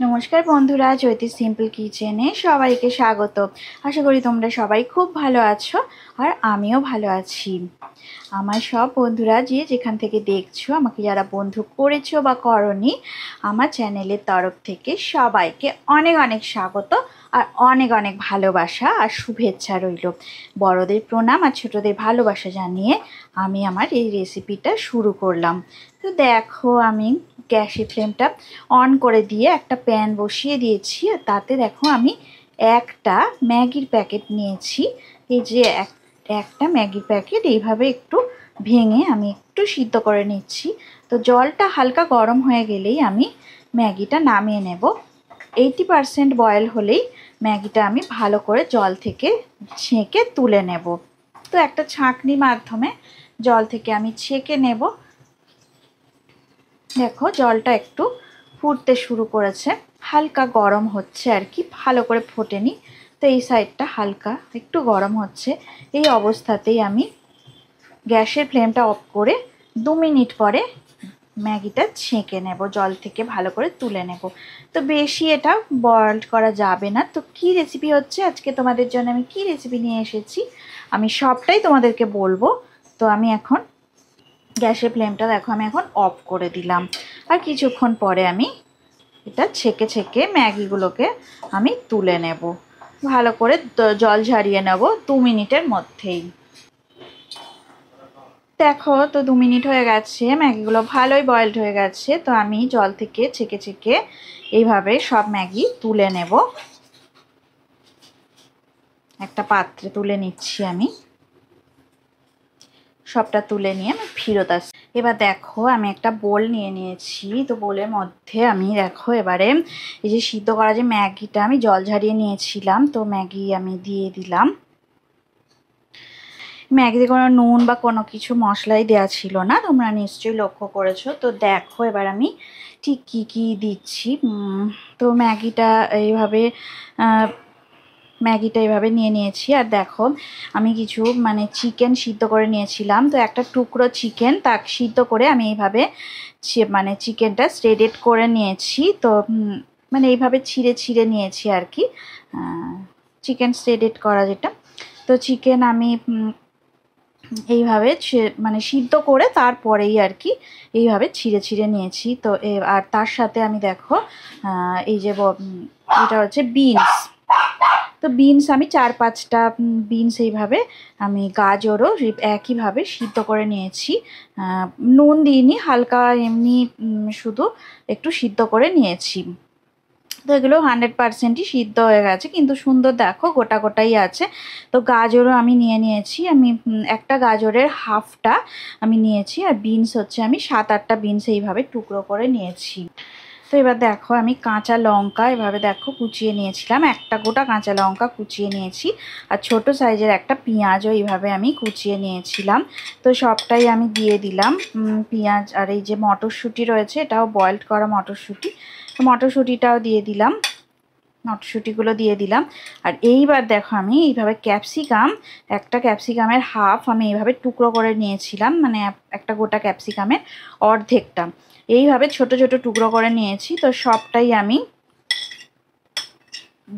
নমস্কার বন্ধুরা, জ্যোতি সিম্পল কিচেনে সবাইকে স্বাগত। আশা করি তোমরা সবাই খুব ভালো আছো আর আমিও ভালো আছি। আমার সব বন্ধুরা যে যেখান থেকে দেখছো, আমাকে যারা বন্ধু করেছো বা করনি, আমার চ্যানেলের তরফ থেকে সবাইকে অনেক অনেক স্বাগত আর অনেক অনেক ভালোবাসা আর শুভেচ্ছা রইল। বড়দের প্রণাম আর ছোটদের ভালোবাসা জানিয়ে আমি আমার এই রেসিপিটা শুরু করলাম। তো দেখো, আমি গ্যাসের ফ্লেমটা অন করে দিয়ে একটা প্যান বসিয়ে দিয়েছি। আর তাতে দেখো আমি একটা ম্যাগির প্যাকেট নিয়েছি। এই যে একটা ম্যাগির প্যাকেট এইভাবে একটু ভেঙে আমি একটু সিদ্ধ করে নিচ্ছি। তো জলটা হালকা গরম হয়ে গেলেই আমি ম্যাগিটা নামিয়ে নেব। 80% বয়েল হলেই ম্যাগিটা আমি ভালো করে জল থেকে ছেঁকে তুলে নেব। তো একটা ছাঁকনির মাধ্যমে জল থেকে আমি ছেঁকে নেব। দেখো জলটা একটু ফুটতে শুরু করেছে, হালকা গরম হচ্ছে আর কি, ভালো করে ফোটেনি। তো এই সাইডটা হালকা একটু গরম হচ্ছে। এই অবস্থাতেই আমি গ্যাসের ফ্লেমটা অফ করে 2 মিনিট পরে ম্যাগিটা ছেঁকে নেব, জল থেকে ভালো করে তুলে নেব। তো বেশি এটা বয়েল করা যাবে না। তো কি রেসিপি হচ্ছে আজকে তোমাদের জন্য, আমি কি রেসিপি নিয়ে এসেছি আমি সবটাই তোমাদেরকে বলবো। তো আমি এখন গ্যাসের ফ্লেমটা দেখো আমি এখন অফ করে দিলাম। আর কিছুক্ষণ পরে আমি এটা ছেঁকে ছেঁকে ম্যাগিগুলোকে আমি তুলে নেব, ভালো করে জল ঝারিয়ে নেব 2 মিনিটের মধ্যেই। দেখো তো 2 মিনিট হয়ে গেছে, ম্যাগিগুলো ভালোই বয়েলড হয়ে গেছে। তো আমি জল থেকে ছেঁকে ছেঁকে এইভাবে সব ম্যাগি তুলে নেব। একটা পাত্রে তুলে নিচ্ছি আমি। সবটা তুলে নিয়ে আমি ফেরত আসছি। এবার দেখো আমি একটা বোল নিয়ে নিয়েছি। তো বোলের মধ্যে আমি দেখো এবারে এই যে সিদ্ধ করা যে ম্যাগিটা আমি জল ঝারিয়ে নিয়েছিলাম, তো ম্যাগি আমি দিয়ে দিলাম। ম্যাগিতে কোনো নুন বা কোনো কিছু মশলাই দেওয়া ছিল না, তোমরা নিশ্চয়ই লক্ষ্য করেছো। তো দেখো এবার আমি ঠিক কী কী দিচ্ছি। তো ম্যাগিটা এইভাবে নিয়ে নিয়েছি। আর দেখো আমি কিছু চিকেন সিদ্ধ করে নিয়েছিলাম। তো একটা টুকরো চিকেন তাকে সিদ্ধ করে আমি এইভাবে চিকেনটা শ্রেডেড করে নিয়েছি। তো এইভাবে ছিঁড়ে ছিঁড়ে নিয়েছি আর কি, চিকেন শ্রেডেড করা যেটা। তো চিকেন আমি এইভাবে সিদ্ধ করে তারপরেই আর কি এইভাবে ছিঁড়ে ছিঁড়ে নিয়েছি। তো আর তার সাথে আমি দেখো এই যে এটা হচ্ছে বিনস। তো বিনস আমি 4-5টা বিনস এইভাবে আমি গাজরও একইভাবে সিদ্ধ করে নিয়েছি। নুন দিইনি, হালকা এমনি শুধু একটু সিদ্ধ করে নিয়েছি। তো এগুলো 100%ই সিদ্ধ হয়ে গেছে, কিন্তু সুন্দর দেখো গোটা গোটাই আছে। তো গাজরও আমি নিয়ে নিয়েছি। আমি একটা গাজরের হাফটা আমি নিয়েছি। আর বিনস হচ্ছে আমি 7-8টা বিনস এইভাবে টুকরো করে নিয়েছি। তো এবার দেখো আমি কাঁচা লঙ্কা এভাবে দেখো কুচিয়ে নিয়েছিলাম, একটা গোটা কাঁচা লঙ্কা কুচিয়ে নিয়েছি। আর ছোট সাইজের একটা পেঁয়াজও এইভাবে আমি কুচিয়ে নিয়েছিলাম। তো সবটাই আমি দিয়ে দিলাম। পেঁয়াজ আর এই যে মটরশুঁটি রয়েছে, এটাও বয়েলড করা মটরশুঁটি, মটরশুঁটিটাও দিয়ে দিলাম, মটরশুঁটিগুলো দিয়ে দিলাম। আর এইবার দেখো আমি এইভাবে একটা ক্যাপসিকামের হাফ আমি এইভাবে টুকরো করে নিয়েছিলাম, একটা গোটা ক্যাপসিকামের অর্ধেকটা এইভাবে ছোট ছোট টুকরো করে নিয়েছি। তো সবটাই আমি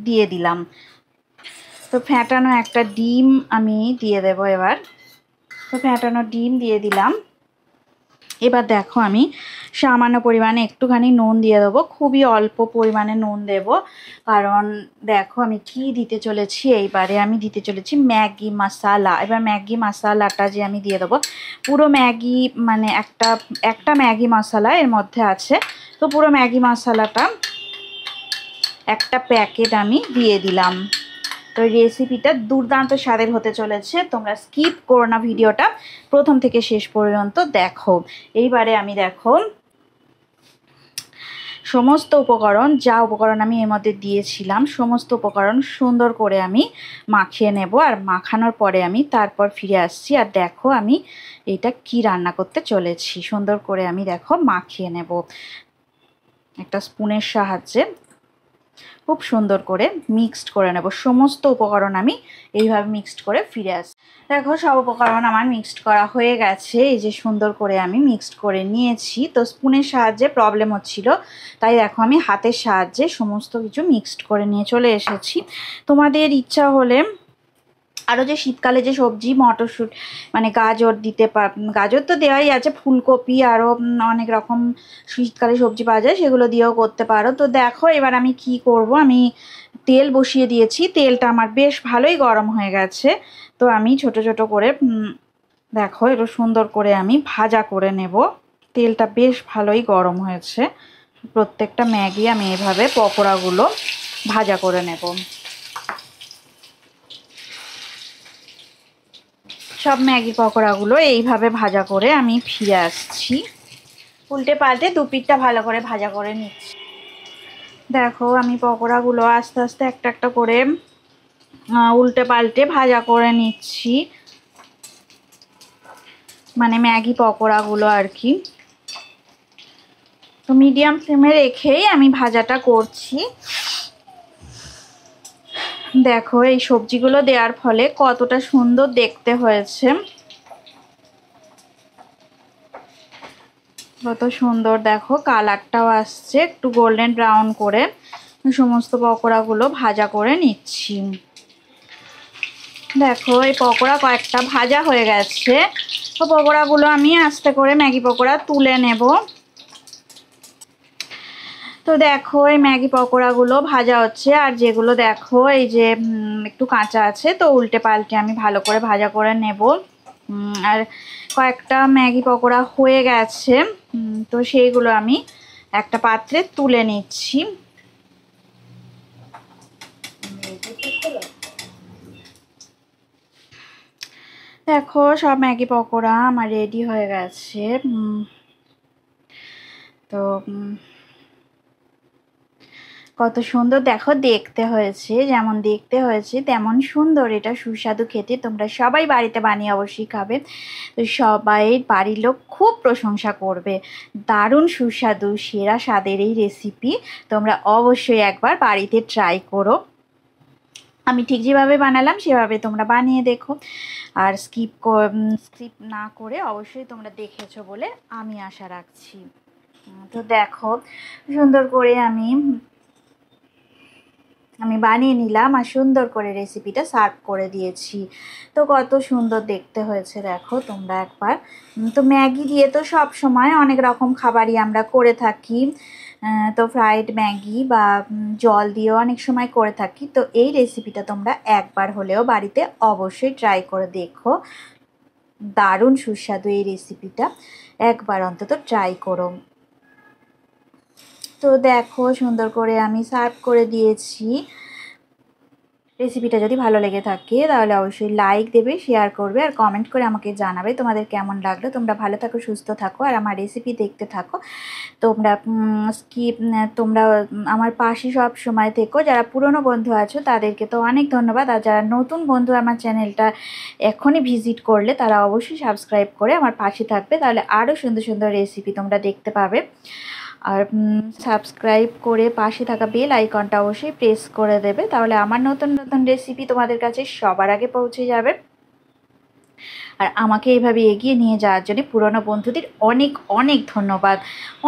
দিয়ে দিলাম। তো ফ্যাটানো একটা ডিম আমি দিয়ে দেব এবার। তো ফ্যাটানো ডিম দিয়ে দিলাম। এবার দেখো আমি সামান্য পরিমাণে একটুখানি নুন দিয়ে দেবো, খুবই অল্প পরিমাণে নুন দেব। কারণ দেখো আমি কি দিতে চলেছি, এইবারে আমি দিতে চলেছি ম্যাগি মশলা। এবার ম্যাগি মশলাটা যে আমি দিয়ে দেবো, পুরো ম্যাগি একটা ম্যাগি মশলা এর মধ্যে আছে। তো পুরো ম্যাগি মশলাটা একটা প্যাকেট আমি দিয়ে দিলাম। তো রেসিপিটা দুর্দান্ত স্বাদের হতে চলেছে, তোমরা স্কিপ করো না, ভিডিওটা প্রথম থেকে শেষ পর্যন্ত দেখো। এইবারে আমি দেখো সমস্ত উপকরণ, যা উপকরণ আমি এর মধ্যে দিয়েছিলাম সমস্ত উপকরণ সুন্দর করে আমি মাখিয়ে নেব। আর মাখানোর পরে আমি তারপর ফিরে আসছি। আর দেখো আমি এটা কি রান্না করতে চলেছি, সুন্দর করে আমি দেখো মাখিয়ে নেব একটা স্পুনের সাহায্যে। খুব সুন্দর করে মিক্সড করে নেব। সমস্ত উপকরণ আমি এইভাবে মিক্সড করে ফিরে আসি। দেখো সব উপকরণ আমার মিক্সড করা হয়ে গেছে। এই যে সুন্দর করে আমি মিক্সড করে নিয়েছি। তো স্পুনের সাহায্যে প্রবলেম হচ্ছিল, তাই দেখো আমি হাতের সাহায্যে সমস্ত কিছু মিক্সড করে নিয়ে চলে এসেছি। তোমাদের ইচ্ছা হলে আরও যে শীতকালে যে সবজি মটরশুঁটি মানে গাজর দিতে গাজর তো দেওয়াই আছে, ফুলকপি আরও অনেক রকম শীতকালে সবজি পাওয়া যায়, সেগুলো দিয়েও করতে পারো। তো দেখো এবার আমি কি করব, আমি তেল বসিয়ে দিয়েছি। তেলটা আমার বেশ ভালোই গরম হয়ে গেছে। তো আমি ছোট ছোট করে দেখো একটু সুন্দর করে আমি ভাজা করে নেব। তেলটা বেশ ভালোই গরম হয়েছে। প্রত্যেকটা ম্যাগি আমি এভাবে পকোড়াগুলো ভাজা করে নেব। সব ম্যাগি পকোড়াগুলো এইভাবে ভাজা করে আমি ফিরে আসছি। উল্টে পাল্টে দুপিঠটা ভালো করে ভাজা করে নিচ্ছি। দেখো আমি পকোড়াগুলো আস্তে আস্তে একটা একটা করে উল্টে পাল্টে ভাজা করে নিচ্ছি, মানে ম্যাগি পকোড়াগুলো আর কি। তো মিডিয়াম ফ্লেমে রেখেই আমি ভাজাটা করছি। দেখো এই সবজিগুলো দেওয়ার ফলে কতটা সুন্দর দেখতে হয়েছে, কত সুন্দর দেখো কালারটাও আসছে। একটু গোল্ডেন ব্রাউন করে সমস্ত পকোড়াগুলো ভাজা করে নিচ্ছি। দেখো এই পকোড়া কয়েকটা ভাজা হয়ে গেছে। তো পকোড়াগুলো আমি আস্তে করে ম্যাগি পকোড়া তুলে নেব। তো দেখো এই ম্যাগি পকোড়াগুলো ভাজা হচ্ছে, আর যেগুলো দেখো এই যে একটু কাঁচা আছে, তো উল্টে পাল্টে আমি ভালো করে ভাজা করে নেব। আর কয়েকটা ম্যাগি পকোড়া হয়ে গেছে, তো সেইগুলো আমি একটা পাত্রে তুলে নিচ্ছি। দেখো সব ম্যাগি পকোড়া আমার রেডি হয়ে গেছে। তো কত সুন্দর দেখো দেখতে হয়েছে, যেমন দেখতে হয়েছে তেমন সুন্দর, এটা সুস্বাদু খেতে। তোমরা সবাই বাড়িতে বানিয়ে অবশ্যই খাবে। তো সবাই বাড়ির লোক খুব প্রশংসা করবে। দারুণ সুস্বাদু সেরা স্বাদের এই রেসিপি তোমরা অবশ্যই একবার বাড়িতে ট্রাই করো। আমি ঠিক যেভাবে বানালাম সেভাবে তোমরা বানিয়ে দেখো, আর স্কিপ না করে অবশ্যই তোমরা দেখেছো বলে আমি আশা রাখছি। তো দেখো সুন্দর করে আমি বানিয়ে নিলাম আর সুন্দর করে রেসিপিটা সার্ভ করে দিয়েছি। তো কত সুন্দর দেখতে হয়েছে দেখো তোমরা একবার। তো ম্যাগি দিয়ে তো সব সময় অনেক রকম খাবারই আমরা করে থাকি। তো ফ্রাইড ম্যাগি বা জল দিয়েও অনেক সময় করে থাকি। তো এই রেসিপিটা তোমরা একবার হলেও বাড়িতে অবশ্যই ট্রাই করে দেখো। দারুণ সুস্বাদু এই রেসিপিটা, একবার অন্তত ট্রাই করো। তো দেখো সুন্দর করে আমি সার্ভ করে দিয়েছি। রেসিপিটা যদি ভালো লেগে থাকে তাহলে অবশ্যই লাইক দেবে, শেয়ার করবে আর কমেন্ট করে আমাকে জানাবে তোমাদের কেমন লাগলো। তোমরা ভালো থাকো, সুস্থ থাকো আর আমার রেসিপি দেখতে থাকো। তোমরা আমার পাশে সব সময় থেকো। যারা পুরনো বন্ধু আছো তাদেরকে তো অনেক ধন্যবাদ, আর যারা নতুন বন্ধু আমার চ্যানেলটা এখনই ভিজিট করলে তারা অবশ্যই সাবস্ক্রাইব করে আমার পাশে থাকবে, তাহলে আরও সুন্দর সুন্দর রেসিপি তোমরা দেখতে পাবে। আর সাবস্ক্রাইব করে পাশে থাকা বেল আইকনটা অবশ্যই প্রেস করে দেবে, তাহলে আমার নতুন নতুন রেসিপি তোমাদের কাছে সবার আগে পৌঁছে যাবে। আর আমাকে এইভাবে এগিয়ে নিয়ে যাওয়ার জন্য পুরনো বন্ধুদের অনেক অনেক ধন্যবাদ,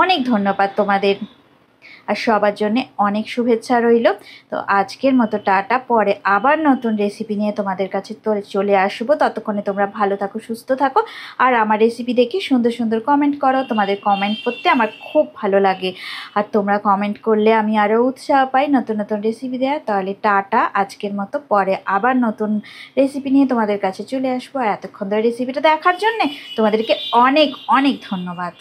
অনেক ধন্যবাদ তোমাদের। আর সবার জন্য অনেক শুভেচ্ছা রইল। তো আজকের মতো টাটা, পরে আবার নতুন রেসিপি নিয়ে তোমাদের কাছে চলে আসবো। ততক্ষণে তোমরা ভালো থাকো, সুস্থ থাকো আর আমার রেসিপি দেখে সুন্দর সুন্দর কমেন্ট করো। তোমাদের কমেন্ট করতে আমার খুব ভালো লাগে, আর তোমরা কমেন্ট করলে আমি আরও উৎসাহ পাই নতুন নতুন রেসিপি দেওয়ার। তাহলে টাটা আজকের মতো, পরে আবার নতুন রেসিপি নিয়ে তোমাদের কাছে চলে আসবো। আর এতক্ষণ ধরে রেসিপিটা দেখার জন্যে তোমাদেরকে অনেক অনেক ধন্যবাদ।